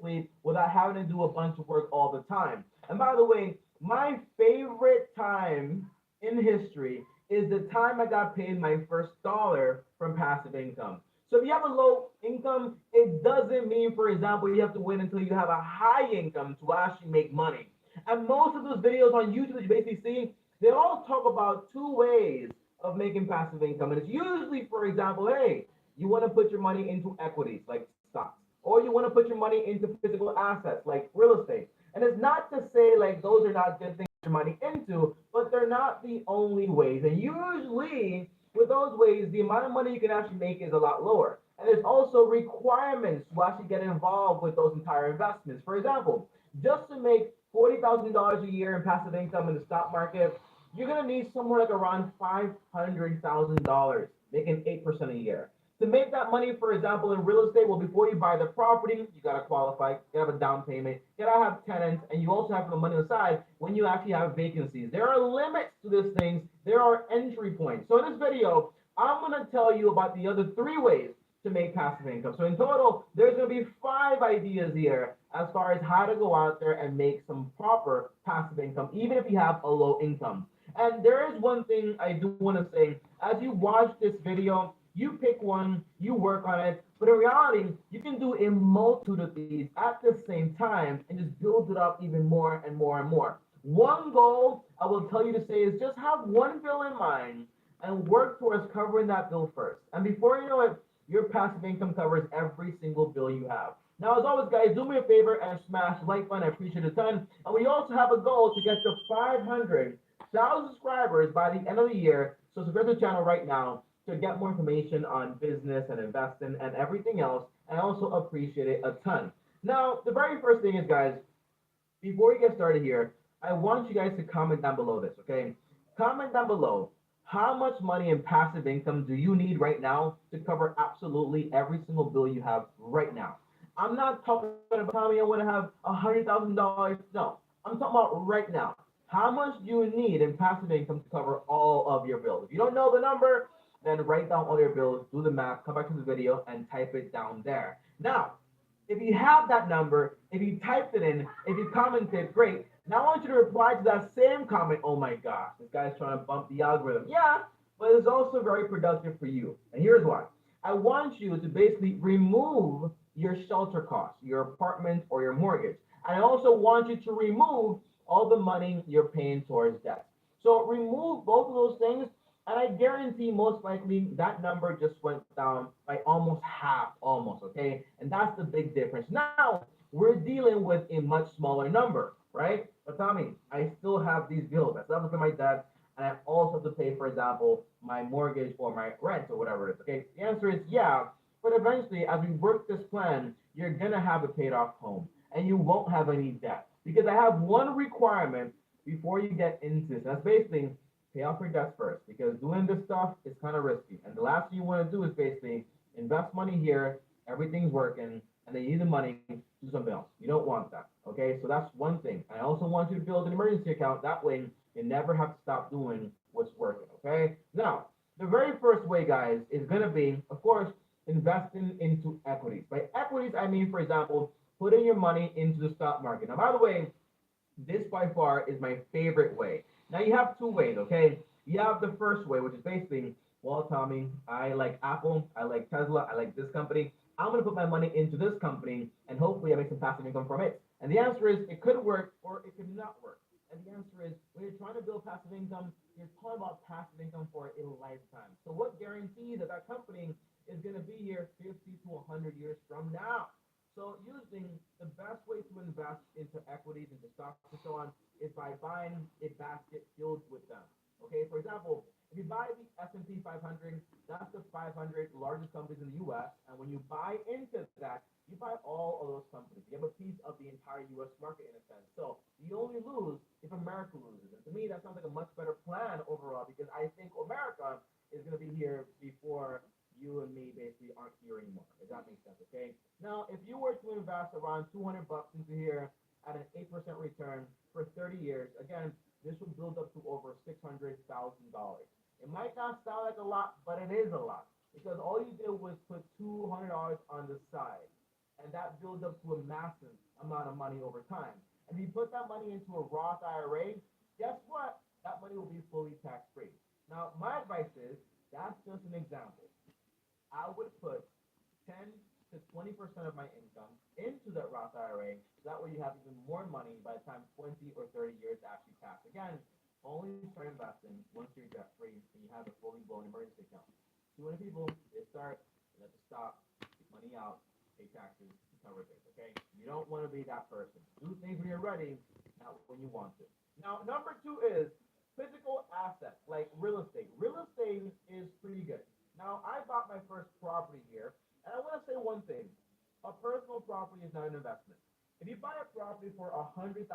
continuously without having to do a bunch of work all the time. And by the way, my favorite time in history is the time I got paid my first dollar from passive income. So if you have a low income, it doesn't mean, for example, you have to wait until you have a high income to actually make money. And most of those videos on YouTube that you basically see, they all talk about two ways of making passive income. And it's usually, for example, hey, you want to put your money into equities like stocks, or you want to put your money into physical assets like real estate. And it's not to say like those are not good things to put your money into, but they're not the only ways. And usually with those ways, the amount of money you can actually make is a lot lower. And there's also requirements to actually get involved with those entire investments. For example, just to make $40,000 a year in passive income in the stock market, you're gonna need somewhere like around $500,000, making 8% a year. To make that money, for example, in real estate, well, before you buy the property, you gotta qualify, you gotta have a down payment, you gotta have tenants, and you also have the money aside when you actually have vacancies. There are limits to these things. There are entry points. So in this video, I'm gonna tell you about the other three ways to make passive income. So in total, there's gonna be 5 ideas here as far as how to go out there and make some proper passive income, even if you have a low income. And there is one thing I do want to say. As you watch this video, you pick one, you work on it, but in reality, you can do a multitude of these at the same time and just build it up even more and more and more. One goal I will tell you to say is just have one bill in mind and work towards covering that bill first. And before you know it, your passive income covers every single bill you have. Now, as always, guys, do me a favor and smash the like button. I appreciate it a ton. And we also have a goal to get to 500,000 subscribers by the end of the year. So subscribe to the channel right now to get more information on business and investing and everything else. And I also appreciate it a ton. Now, the very first thing is, guys, before we get started here, I want you guys to comment down below this, okay? Comment down below. How much money in passive income do you need right now to cover absolutely every single bill you have right now? I'm not talking about, Tommy, I want to have $100,000. No, I'm talking about right now. How much do you need in passive income to cover all of your bills? If you don't know the number, then write down all your bills, do the math, come back to the video, and type it down there. Now, if you have that number, if you typed it in, if you commented, great. Now I want you to reply to that same comment. Oh my gosh, this guy's trying to bump the algorithm. Yeah, but it's also very productive for you. And here's why. I want you to basically remove your shelter costs, your apartment or your mortgage. And I also want you to remove all the money you're paying towards debt. So remove both of those things, and I guarantee most likely that number just went down by almost half, almost, okay? And that's the big difference. Now, we're dealing with a much smaller number, right? But Tommy, I still have these bills. I still have to pay my debt, and I also have to pay, for example, my mortgage or my rent or whatever it is, okay? The answer is yeah, but eventually, as we work this plan, you're gonna have a paid off home, and you won't have any debt. Because I have one requirement before you get into this. That's basically pay off your debts first, because doing this stuff is kind of risky. And the last thing you want to do is basically invest money here, everything's working, and then you need the money to do something else. You don't want that. Okay, so that's one thing. I also want you to build an emergency account. That way, you never have to stop doing what's working. Okay, now the very first way, guys, is going to be, of course, investing into equities. By equities, I mean, for example, putting your money into the stock market. Now, by the way, this by far is my favorite way. Now you have two ways, okay? You have the first way, which is basically, well, Tommy, I like Apple, I like Tesla, I like this company. I'm gonna put my money into this company and hopefully I make some passive income from it. And the answer is it could work or it could not work. And the answer is when you're trying to build passive income, you're talking about passive income for a lifetime. So what guarantees that that company is gonna be here 50 to 100 years from now? So using the best way to invest into equities, into stocks, and so on, is by buying a basket filled with them. Okay, for example, if you buy the S&P 500, that's the 500 largest companies in the U.S. And when you buy into that, you buy all of those companies. You have a piece of the entire U.S. market in a sense. So you only lose if America loses. And to me, that sounds like a much better plan overall because I think America is going to be here before you and me basically aren't here anymore, if that makes sense, okay? Now, if you were to invest around 200 bucks into here at an 8% return for 30 years, again, this would build up to over $600,000. It might not sound like a lot, but it is a lot because all you did was put $200 on the side. and that builds up to a massive amount of money over time. And if you put that money into a Roth IRA, guess what? That money will be fully tax free. Now, my advice is that's just an example. I would put 10 to 20% of my income into that Roth IRA. So that way you have even more money by the time 20 or 30 years actually pass. Again, only start investing once you're debt free and you have a fully blown emergency account. Too many people, they start, they have to stop, take money out, pay taxes to cover things, okay? You don't want to be that person. Do things when you're ready, not when you want to. Now, number two is physical assets like real estate. Real estate is pretty good. Now, I bought my first property here, and I want to say one thing. A personal property is not an investment. If you buy a property for $100,000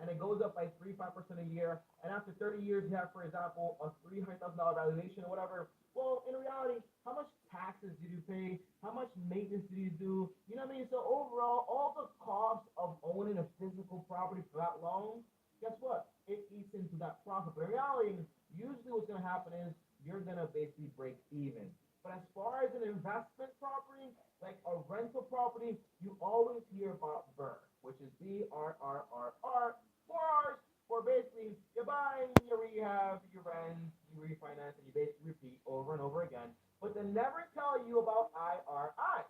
and it goes up by 3-5% a year, and after 30 years you have, for example, a $300,000 valuation or whatever, well, in reality, how much taxes did you pay? How much maintenance did you do? You know what I mean? So overall, all the costs of owning a physical property for that long, guess what? It eats into that profit. But in reality, usually what's going to happen is you're going to basically break even. But as far as an investment property, like a rental property, you always hear about BRRRR, which is BRRRR, four R's, for basically you buy, you rehab, you rent, you refinance, and you basically repeat over and over again. But they never tell you about IRI.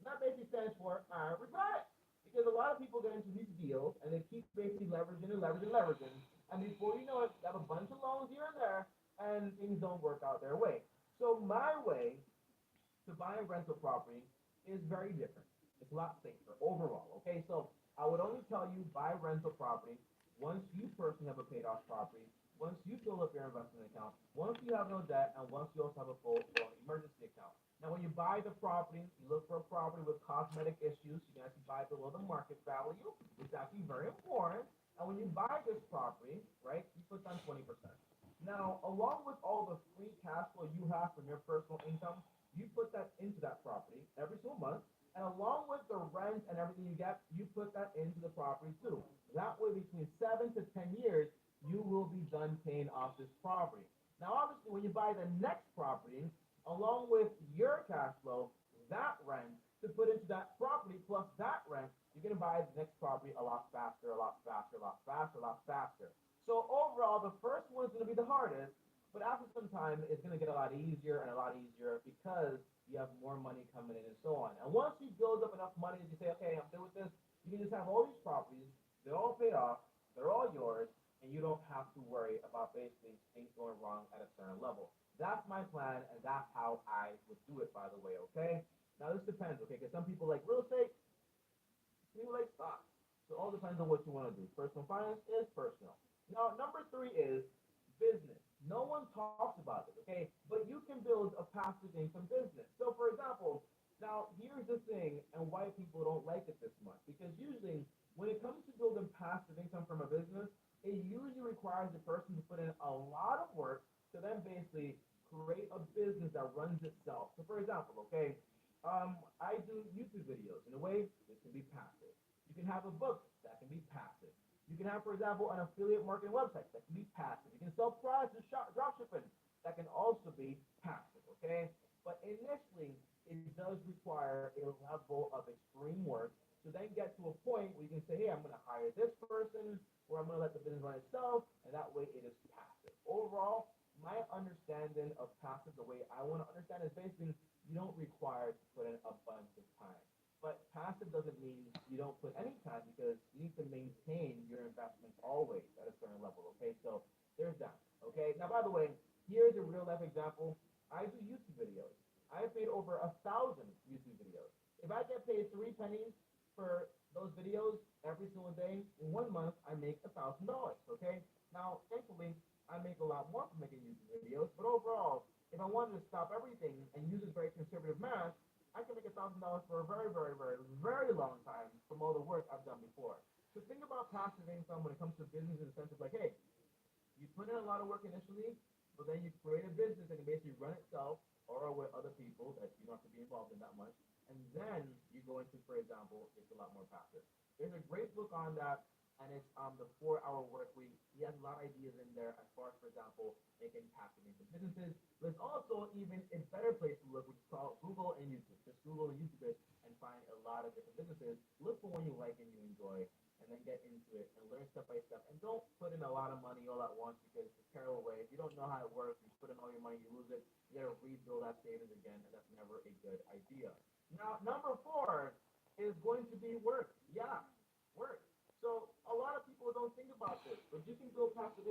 And that basically stands for I regret it. Because a lot of people get into these deals and they keep basically leveraging and leveraging and leveraging. And before you know it, they have a bunch of loans here and there, and things don't work out their way. So my way to buy a rental property is very different. It's a lot safer overall. Okay, so I would only tell you buy rental property once you personally have a paid off property, once you fill up your investment account, once you have no debt, and once you also have a full blown emergency account. Now, when you buy the property, you look for a property with cosmetic issues. You can actually buy below the market value, which is actually very important. And when you buy this property, right, you put down 20%. Now, along with all the free cash flow you have from your personal income, you put that into that property every single month. And along with the rent and everything you get, you put that into the property too. That way, between 7 to 10 years, you will be done paying off this property. Now, obviously, when you buy the next property, along with your cash flow, that rent to put into that property plus that rent, you're going to buy the next property a lot faster, a lot faster, a lot faster, a lot faster. So overall, the first one's going to be the hardest, but after some time, it's going to get a lot easier and a lot easier because you have more money coming in and so on. And once you build up enough money that you say, okay, I'm done with this, you can just have all these properties. They're all paid off. They're all yours. And you don't have to worry about basically things going wrong at a certain level. That's my plan, and that's how I would do it, by the way, okay? Now, this depends, okay? Because some people like real estate, people like stocks. So it all depends on what you want to do. Personal finance is personal. Now, number three is business. No one talks about it, okay? But you can build a passive income business. So, for example, now here's the thing, and why people don't like it this much. Because usually, when it comes to building passive income from a business, it usually requires the person to put in a lot of work to then basically create a business that runs itself. So, for example, okay, I do YouTube videos. In a way, this can be passive. You can have a book that can be passive. You can have, for example, an affiliate marketing website that can be passive. You can sell products and drop shipping that can also be passive, okay? But initially, it does require a level of extreme work to then get to a point where you can say, hey, I'm going to hire this person, or I'm going to let the business run itself, and that way it is passive. Overall, my understanding of passive, the way I want to understand, is basically you don't require to put in a bunch of time. But passive doesn't mean you don't put any time because you need to maintain your investments always at a certain level. Okay, so there's that. Okay, now by the way, here's a real life example. I do YouTube videos. I have made over 1,000 YouTube videos. If I get paid 3 pennies for those videos every single day, in 1 month I make $1,000. Okay, now thankfully I make a lot more from making YouTube videos, but overall, if I wanted to stop everything and use this very conservative math, I can make $1,000 for a very, very, very, very long time from all the work I've done before. So think about passive income when it comes to business in the sense of like, hey, you put in a lot of work initially, but then you create a business that can basically run itself or with other people that you don't have to be involved in that much. And then you go into, for example, it's a lot more passive. There's a great book on that and it's the 4 hour work week. He has a lot of ideas in there as far as, for example, making passive income businesses. There's also even a better place to look, which is called Google and YouTube. Just Google and YouTube it and find a lot of different businesses. Look for one you like and you enjoy, and then get into it and learn step by step. And don't put in a lot of money all at once because it's a terrible way. If you don't know how it works, you put in all your money, you lose it. You gotta rebuild that savings again, and that's never a good idea. Now, number 4 is going to be work. Yeah, work. So a lot of people don't think about this, but you can build passive